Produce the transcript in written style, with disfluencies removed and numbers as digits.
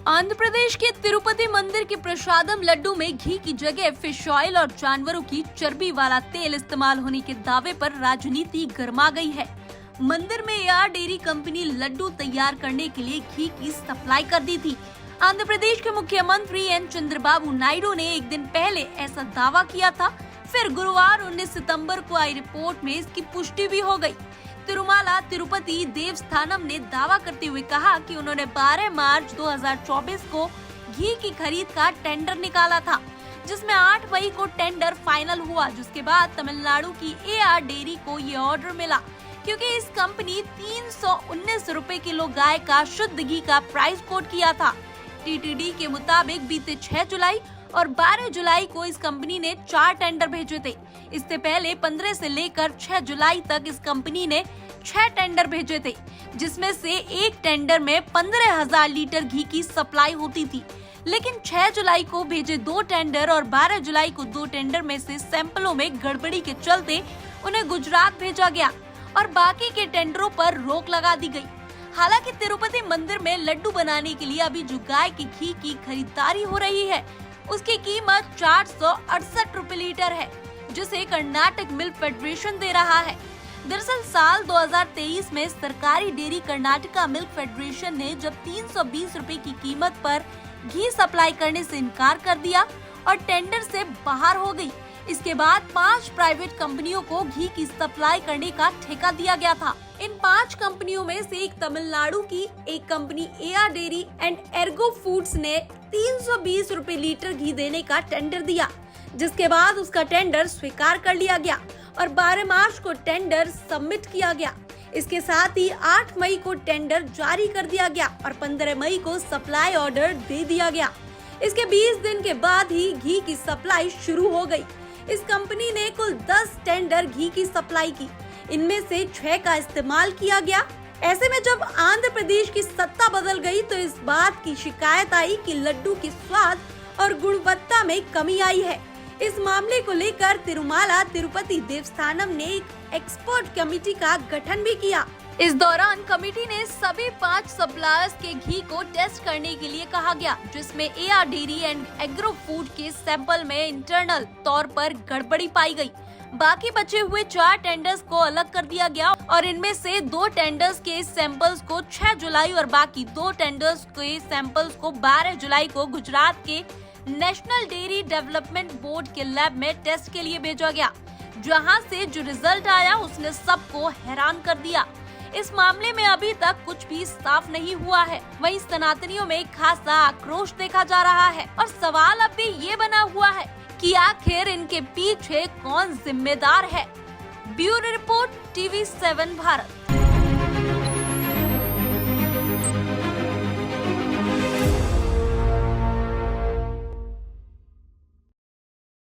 आंध्र प्रदेश के तिरुपति मंदिर के प्रसादम लड्डू में घी की जगह फिश ऑयल और जानवरों की चर्बी वाला तेल इस्तेमाल होने के दावे पर राजनीति गर्मा गई है। मंदिर में एआर डेयरी कंपनी लड्डू तैयार करने के लिए घी की सप्लाई कर दी थी। आंध्र प्रदेश के मुख्यमंत्री एन चंद्रबाबू नायडू ने एक दिन पहले ऐसा दावा किया था। फिर गुरुवार 19 सितंबर को आई रिपोर्ट में इसकी पुष्टि भी हो गई। तिरुमाला तिरुपति देवस्थानम ने दावा करते हुए कहा कि उन्होंने 12 मार्च 2024 को घी की खरीद का टेंडर निकाला था, जिसमें 8 मई को टेंडर फाइनल हुआ, जिसके बाद तमिलनाडु की एआर डेयरी को ये ऑर्डर मिला, क्योंकि इस कंपनी 319 रुपए किलो गाय का शुद्ध घी का प्राइस कोट किया था। टीटीडी के मुताबिक बीते 6 जुलाई और 12 जुलाई को इस कंपनी ने 4 टेंडर भेजे थे। इससे पहले 15 से लेकर 6 जुलाई तक इस कंपनी ने 6 टेंडर भेजे थे, जिसमें से एक टेंडर में 15,000 लीटर घी की सप्लाई होती थी। लेकिन 6 जुलाई को भेजे 2 टेंडर और 12 जुलाई को 2 टेंडर में से सैंपलों में गड़बड़ी के चलते उन्हें गुजरात भेजा गया और बाकी के टेंडरों पर रोक लगा दी गई। हालांकि तिरुपति मंदिर में लड्डू बनाने के लिए अभी जो गाय के घी की खरीदारी हो रही है, उसकी कीमत 468 रुपए लीटर है, जिसे कर्नाटक मिल्क फेडरेशन दे रहा है। दरअसल साल 2023 में सरकारी डेयरी कर्नाटका मिल्क फेडरेशन ने जब 320 रुपए की कीमत पर घी सप्लाई करने से इनकार कर दिया और टेंडर से बाहर हो गई। इसके बाद 5 प्राइवेट कंपनियों को घी की सप्लाई करने का ठेका दिया गया था। इन 5 कंपनियों में से एक तमिलनाडु की एक company AR dairy and Ergo foods ने 320 रुपए लीटर घी देने का टेंडर दिया, जिसके बाद उसका टेंडर स्वीकार कर लिया गया और 12 मार्च को टेंडर सबमिट किया गया। इसके साथ ही 8 मई को टेंडर जारी कर दिया गया और 15 मई को सप्लाई ऑर्डर दे दिया गया। इसके 20 दिन के बाद ही घी की सप्लाई शुरू हो गई। इस कंपनी ने कुल 10 टेंडर घी की सप्लाई की, इनमें से 6 का इस्तेमाल किया गया। ऐसे में जब आंध्र प्रदेश की सत्ता बदल गई तो इस बात की शिकायत आई कि लड्डू के स्वाद और गुणवत्ता में कमी आई है। इस मामले को लेकर तिरुमाला तिरुपति देवस्थानम ने एक एक्सपर्ट कमेटी का गठन भी किया। इस दौरान कमेटी ने सभी 5 सप्लायर्स के घी को टेस्ट करने के लिए कहा गया, जिसमें AR dairy and agro food के सैंपल में इंटरनल तौर पर गड़बड़ी पाई गई। बाकी बचे हुए 4 टेंडर्स को अलग कर दिया गया और इनमें से 2 टेंडर्स के सैंपल्स को 6 जुलाई और बाकी 2 टेंडर्स के सैंपल्स को 12 जुलाई को गुजरात के नेशनल डेयरी डेवलपमेंट बोर्ड के लैब में टेस्ट के लिए भेजा गया, जहां से जो रिजल्ट आया उसने सबको हैरान कर दिया। इस मामले में अभी तक कुछ भी साफ नहीं हुआ है। वहीं सनातनियों में खासा आक्रोश देखा जा रहा है और सवाल अब भी ये बना हुआ है कि आखिर इनके पीछे कौन जिम्मेदार है। Bureau report, TV7 Bharat.